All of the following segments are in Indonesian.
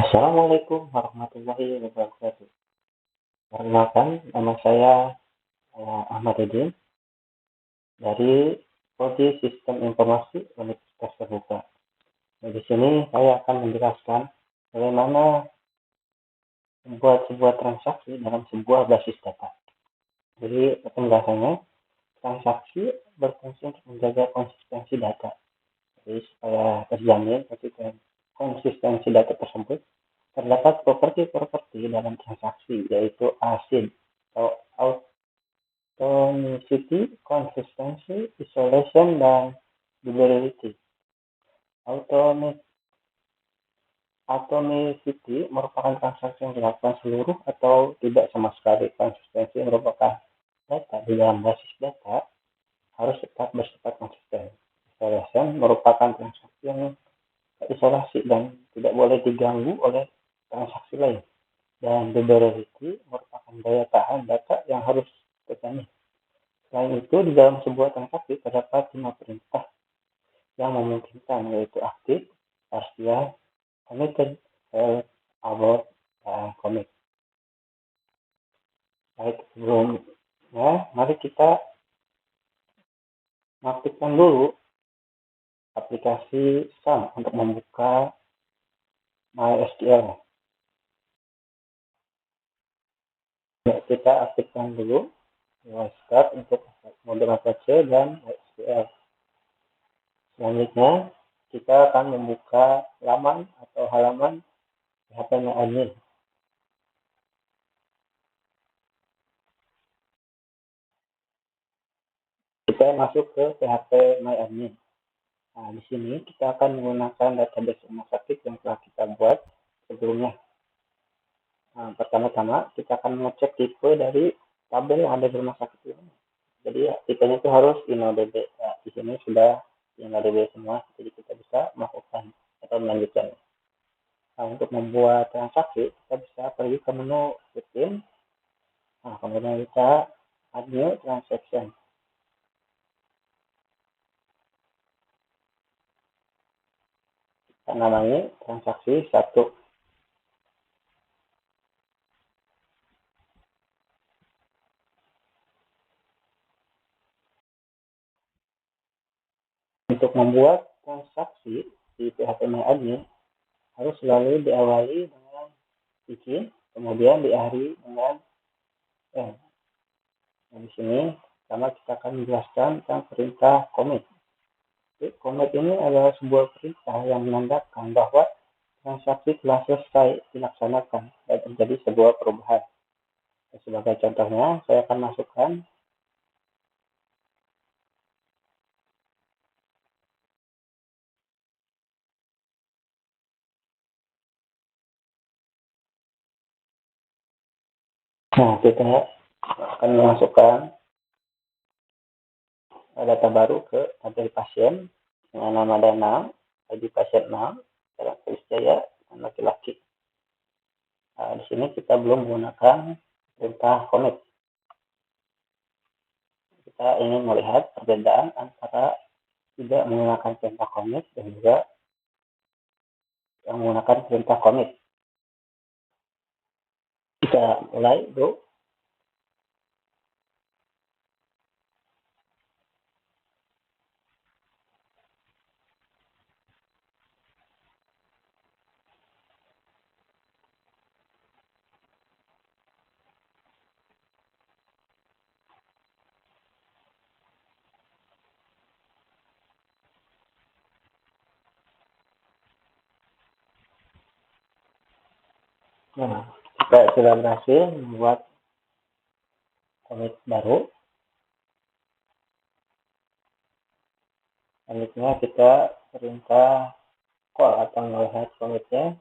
Assalamualaikum warahmatullahi wabarakatuh. Perkenalkan, nama saya Ahmadudin dari Prodi Sistem Informasi Universitas Terbuka. Nah, di sini saya akan menjelaskan bagaimana membuat sebuah transaksi dalam sebuah basis data. Jadi penjelasannya, transaksi berfungsi untuk menjaga konsistensi data. Jadi supaya terjamin konsistensi data tersebut, terdapat properti-properti dalam transaksi, yaitu ASIN atau Automaticity, Consistency, Isolation, dan Durability. Atomicity merupakan transaksi yang dilakukan seluruh atau tidak sama sekali. Konsistensi merupakan data di dalam basis data harus tetap bersifat konsisten. Isolation merupakan transaksi yang terisolasi dan tidak boleh diganggu oleh transaksi lain. Dan durability merupakan daya tahan data yang harus terjamin. Selain itu, di dalam sebuah transaksi terdapat 5 perintah yang memungkinkan, yaitu aktif, partial, committed, failed, abort, dan commit. Baik, sebelumnya, mari kita mengaktifkan dulu aplikasi SAM untuk membuka MySQL. Ya, kita aktifkan dulu start untuk mode APC dan MySQL. Selanjutnya, kita akan membuka laman atau halaman PHP admin. Kita masuk ke PHP MyAdmin. Nah, di sini kita akan menggunakan database rumah sakit yang telah kita buat sebelumnya. Nah, pertama-tama kita akan mengecek tipe dari tabel yang ada di rumah sakit ini. Jadi tipenya itu harus InnoDB. Nah, di sini sudah InnoDB semua, jadi kita bisa melakukan atau melanjutkan. Nah, untuk membuat transaksi, kita bisa pergi ke menu rutin. Nah, kemudian kita add new transaction. Kita namanya transaksi 1. Untuk membuat transaksi di PHP MyAdmin harus selalu diawali dengan begin, kemudian diakhiri dengan end. Nah, di sini pertama kita akan menjelaskan tentang perintah commit. Jadi, commit ini adalah sebuah perintah yang menandakan bahwa transaksi telah selesai dilaksanakan dan terjadi sebuah perubahan. Dan sebagai contohnya, saya akan masukkan kita akan memasukkan data baru ke tabel pasien dengan nama Danang, ID pasien 6, Jalan Jaya, dan laki-laki. Nah, di sini kita belum menggunakan perintah commit. Kita ingin melihat perbedaan antara tidak menggunakan perintah commit dan juga yang menggunakan perintah commit. Kita mulai, bro. Nah, kita sudah berhasil membuat commit baru. Selanjutnya kita perintah call atau melihat commitnya.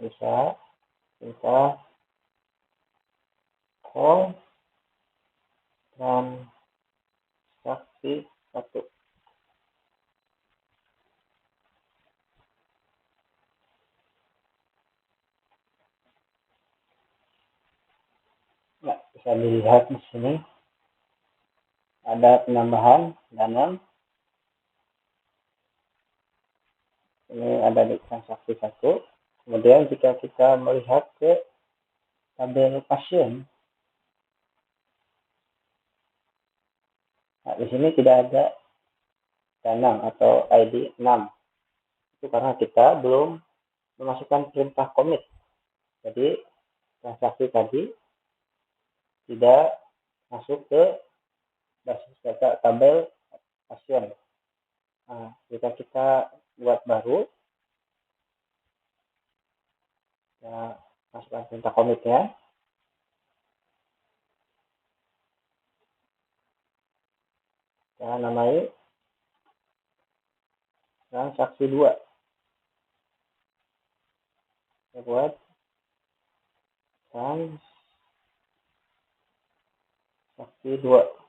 Bisa perintah call dan saksi 1. Nah, bisa dilihat di sini ada penambahan dana. Ini ada di transaksi 1. Kemudian jika kita melihat ke tabel pasien, nah, di sini tidak ada dana atau ID 6. Itu karena kita belum memasukkan perintah commit. Jadi transaksi tadi tidak masuk ke basis data tabel pasien. Nah, jika kita buat baru, ya, masukkan perintah commit-nya. Kita namai transaksi 2. Kita buat transaksi 2.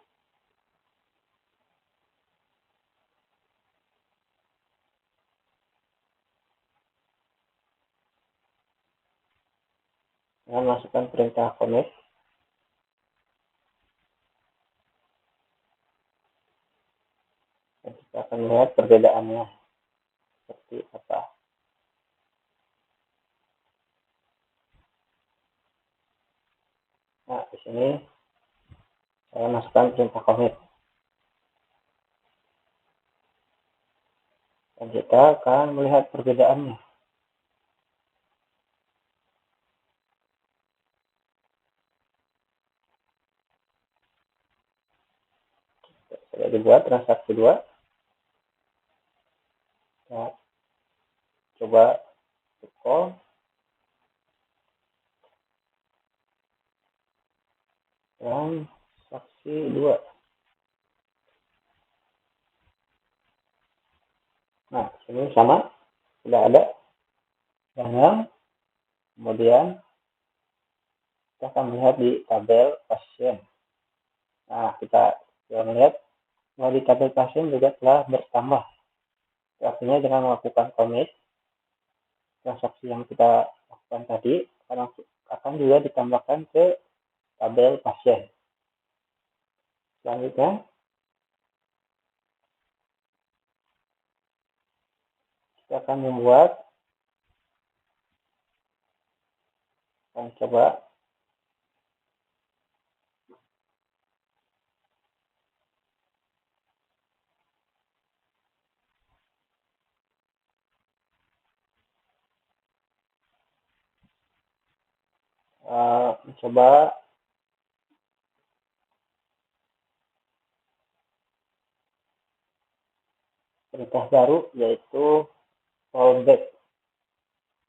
Dan masukkan perintah commit. Dan kita akan melihat perbedaannya seperti apa. Nah, di sini saya masukkan perintah commit. Dan kita akan melihat perbedaannya. Sudah dibuat transaksi 2. Kita coba call transaksi 2. Nah, ini sama, sudah ada dana. Kemudian kita akan melihat di tabel pasien. Nah, kita melihat bahwa di tabel pasien juga telah bertambah. Artinya dengan melakukan commit, transaksi yang kita lakukan tadi akan juga ditambahkan ke tabel pasien. Selanjutnya, kita akan membuat, dan coba mencoba perintah baru, yaitu rollback.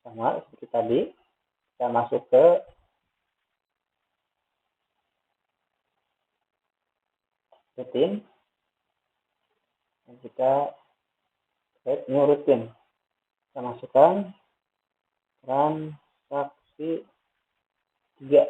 Sama seperti tadi, kita masuk ke rutin, dan kita create new routine. Kita masukkan transaksi 3.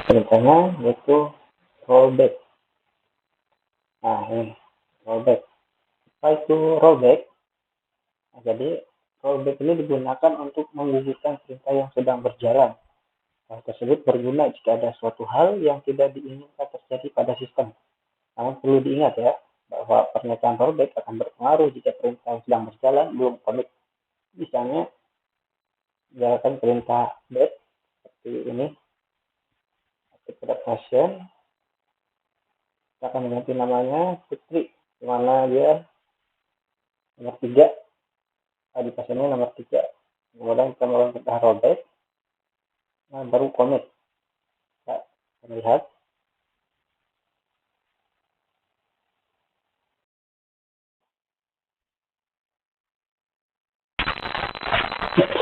Perintahnya yaitu rollback. Nah, ini rollback. Apa itu rollback? Nah, jadi rollback ini digunakan untuk menggugurkan perintah yang sedang berjalan. Hal tersebut berguna jika ada suatu hal yang tidak diinginkan terjadi pada sistem. Namun perlu diingat ya, bahwa pernyataan rollback akan berpengaruh jika perintah yang sedang berjalan belum commit. Misalnya, menjalankan perintah bat seperti ini, pada pasien, kita akan mengganti namanya Putri, di mana dia nomor 3, di pasiennya nomor 3. Kemudian kita melakukan perintah rollback, nah baru commit. Kita lihat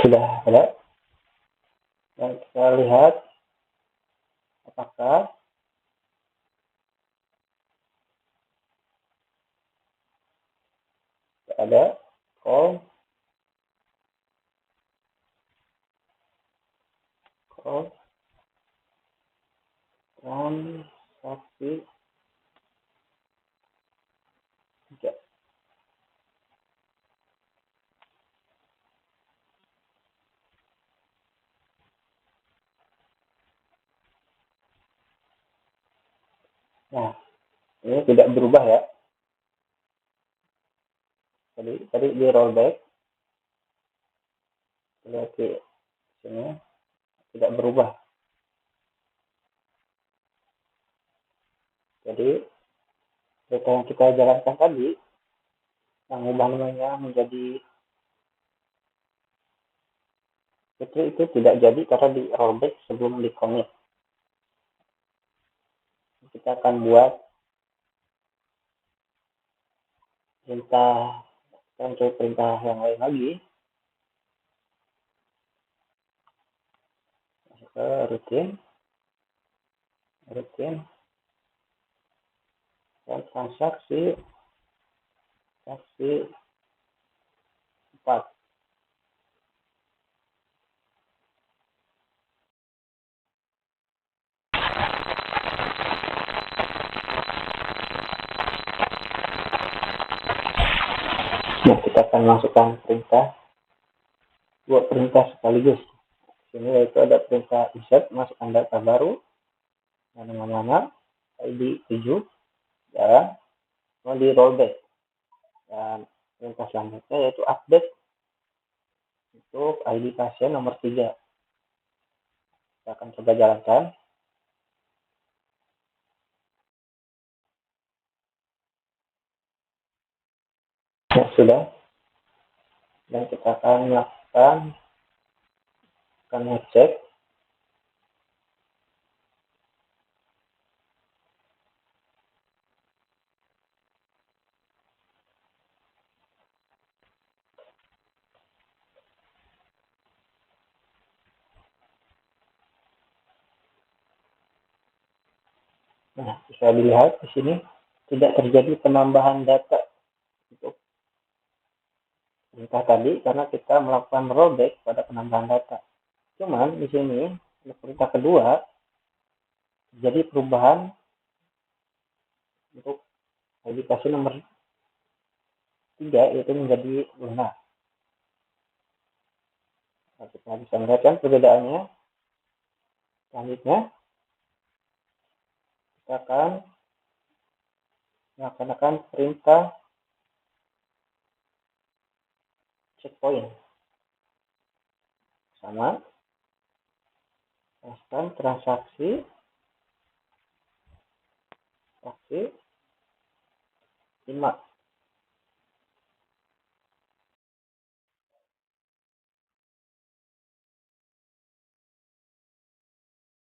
sudah ada, dan kita lihat apakah pada call transaksi 3. Nah, ini tidak berubah ya. Tadi di rollback, lihat di sini tidak berubah. Jadi data yang kita jalankan tadi, yang ubah namanya menjadi itu tidak jadi karena di rollback sebelum di commit. Kita akan buat perintah yang lain lagi. Masuk ke rutin dan transaksi 4. Nah, kita akan masukkan dua perintah sekaligus. Di sini yaitu ada perintah insert, masukkan data baru, nama ID 7, dan mau di rollback. Dan perintah selanjutnya yaitu update untuk ID pasien nomor 3. Kita akan coba jalankan. Ya, sudah. Dan kita akan melakukan ngecek Nah, bisa dilihat di sini tidak terjadi penambahan data untuk perintah tadi karena kita melakukan rollback pada penambahan data. Cuman di sini perintah kedua jadi perubahan untuk edukasi nomor 3 yaitu menjadi Luna. Nah, kita bisa melihatkan perbedaannya. Selanjutnya kita akan melaksanakan perintah checkpoint. Sama, transaksi 5.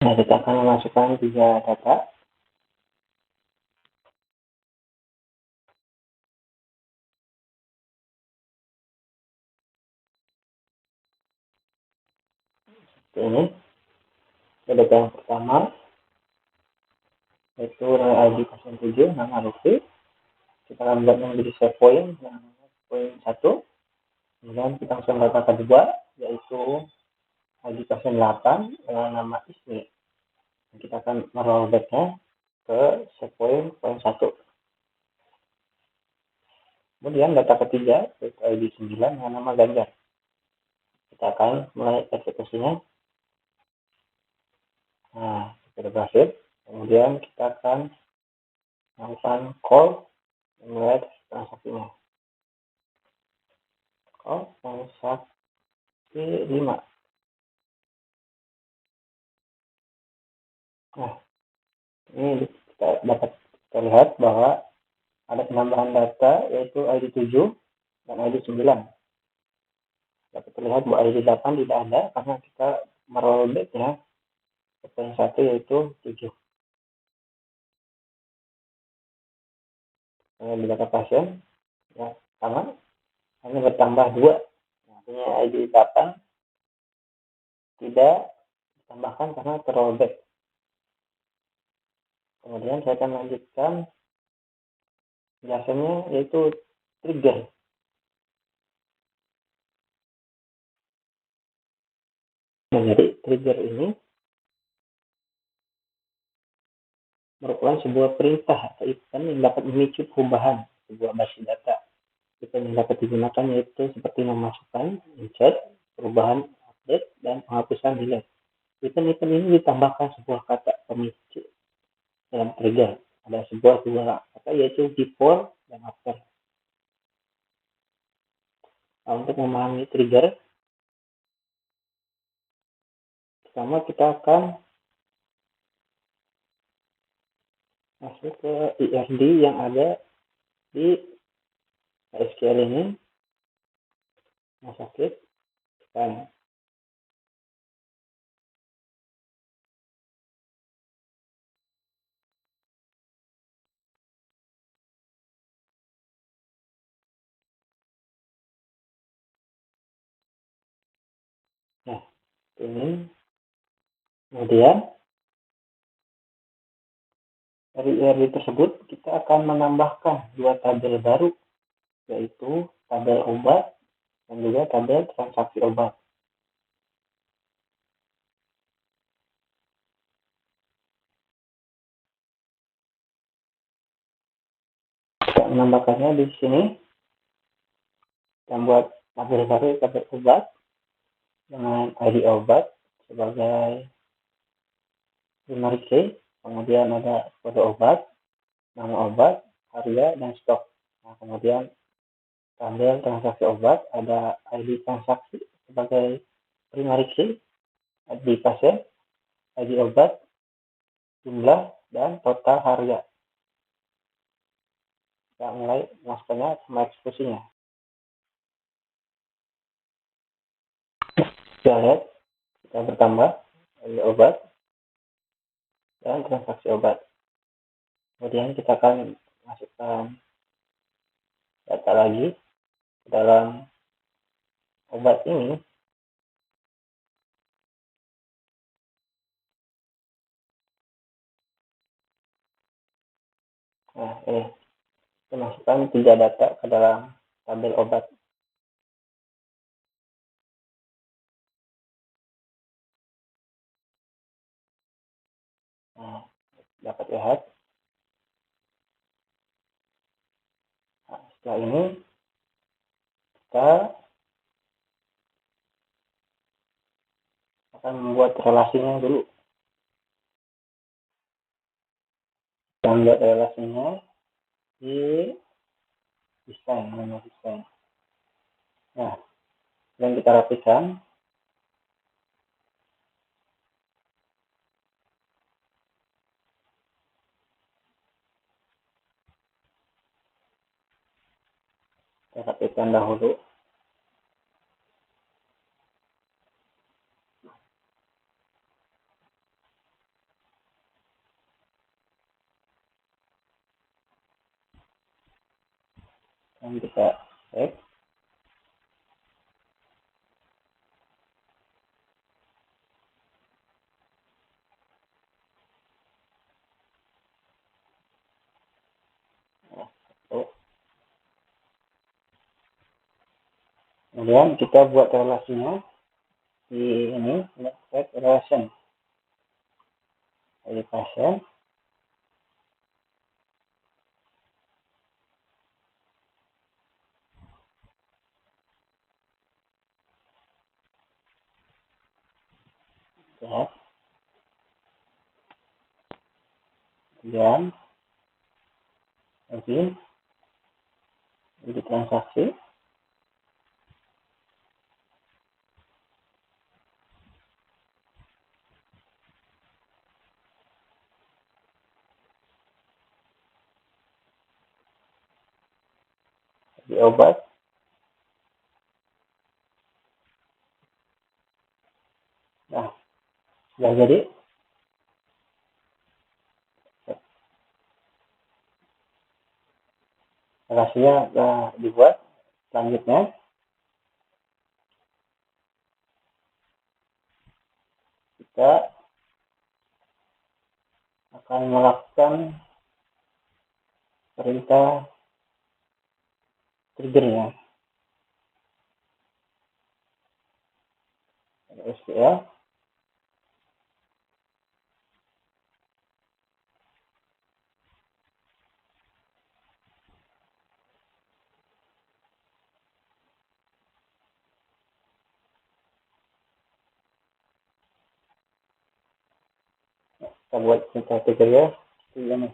Nah, kita akan memasukkan 3 data. Ini data yang pertama yaitu ID 07 nama Lutfi. Kita akan buat menjadi save point yang poin 1. Kemudian kita langsung data kedua yaitu ID 08 dengan nama Ismi. Kita akan merollbacknya ke save point 1. Kemudian data ketiga yaitu ID 9 dengan nama Ganjar. Kita akan mulai eksekusinya. Nah, sudah berhasil. Kemudian kita akan melakukan call memulai transaksinya. Call transaksi 5. Nah, ini kita dapat terlihat bahwa ada penambahan data yaitu ID 7 dan ID 9. Dapat terlihat bahwa ID 8 tidak ada karena kita merollbacknya ke poin 1 yaitu 7. Di data pasien ya sama, hanya bertambah 2. Artinya ID 8 tidak ditambahkan karena terrollback. Kemudian saya akan lanjutkan biasanya yaitu trigger. Nah, jadi trigger ini merupakan sebuah perintah atau event yang dapat memicu perubahan sebuah basis data. Event yang dapat digunakan yaitu seperti memasukkan, insert, perubahan, update, dan penghapusan delete. Event-event ini ditambahkan sebuah kata pemicu dalam trigger. Ada dua kata yaitu before dan after. Nah, untuk memahami trigger, pertama kita akan masuk ke IRD yang ada di SQL ini. Masa klik dan nah ini kemudian dari IRD tersebut kita akan menambahkan dua tabel baru, yaitu tabel obat dan juga tabel transaksi obat. Kita menambahkannya di sini dan buat tabel baru, tabel obat dengan ID obat sebagai primary key, kemudian ada kode obat, nama obat, harga, dan stok. Nah, kemudian tabel transaksi obat ada ID transaksi sebagai primary key, ID pasien, ID obat, jumlah, dan total harga. Kita mulai masukkannya sama eksekusinya. Kita lihat, kita bertambah ID obat dan transaksi obat. Kemudian kita akan masukkan data lagi ke dalam obat ini. Nah, ini kita masukkan 3 data ke dalam tabel obat. Nah, dapat lihat. Nah, setelah ini kita akan membuat relasinya dulu. Kita membuat relasinya di desain, menu desain. Nah, yang kita rapikan. Kita rapikan dahulu. Dan kita save. Kemudian kita buat relasinya di ini, set relation. Jadi pasien, ya. Kemudian login, jadi transaksi, di obat. Nah, sudah jadi. Relasinya dibuat. Selanjutnya kita akan melakukan perintah triggernya. SQL Kita buat contoh trigger ya, seperti ini.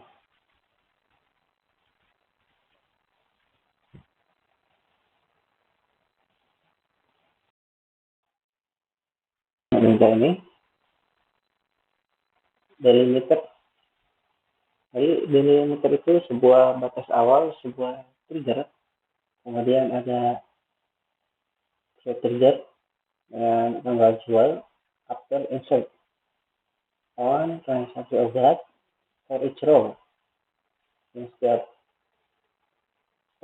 Nah, ini delimiter. Jadi delimiter itu sebuah batas awal, sebuah trigger. Kemudian ada trigger dengan tanggal jual after insert on transaksi object for each row. Ini setiap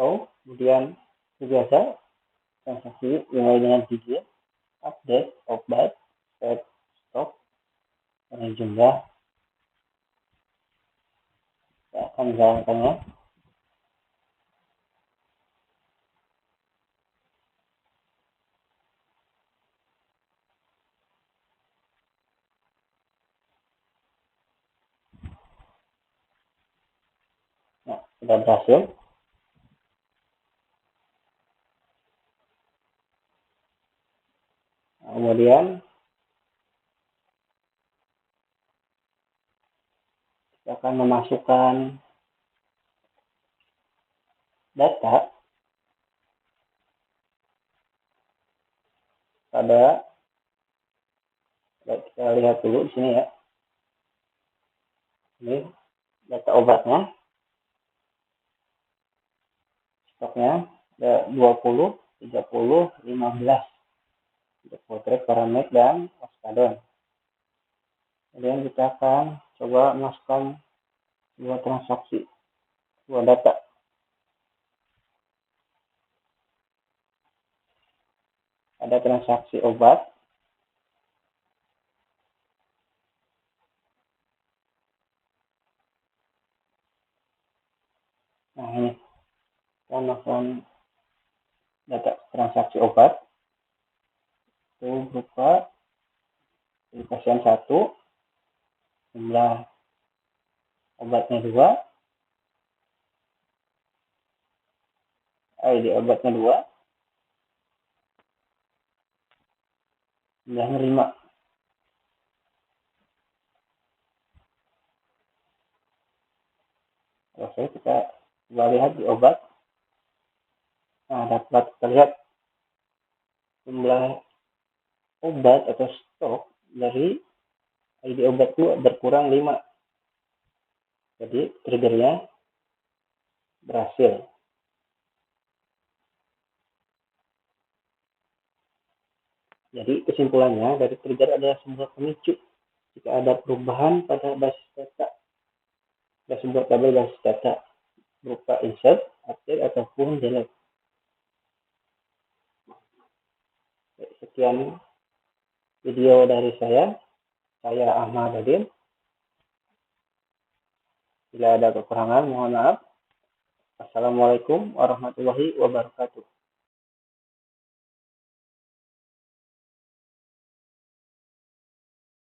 row, kemudian biasa transaksi dimulai dengan digit, update, obat, set, stop, dan jumlah. Saya akan menjalankannya. Nah, sudah berhasil. Nah, kemudian kita akan memasukkan data pada, kita lihat dulu di sini ya. Ini data obatnya, stoknya ada 20, 30, 15 untuk potret, paramet, dan oskadon. Kemudian kita akan coba masukkan dua transaksi, dua data. Ada transaksi obat, nah ini kita masukkan data transaksi obat itu berupa pasien 1, jumlah obatnya 2, ID obatnya 2, jumlahnya 5. Oke, kita coba lihat di obat. Nah, dapat terlihat jumlah obat atau stok dari ID obat itu berkurang 5. Jadi triggernya berhasil. Jadi kesimpulannya dari trigger adalah sebuah pemicu jika ada perubahan pada basis data dan sebuah tabel basis data berupa insert, update, ataupun delete. Sekian video dari saya Ahmad Dadin. Bila ada kekurangan, mohon maaf. Assalamualaikum warahmatullahi wabarakatuh.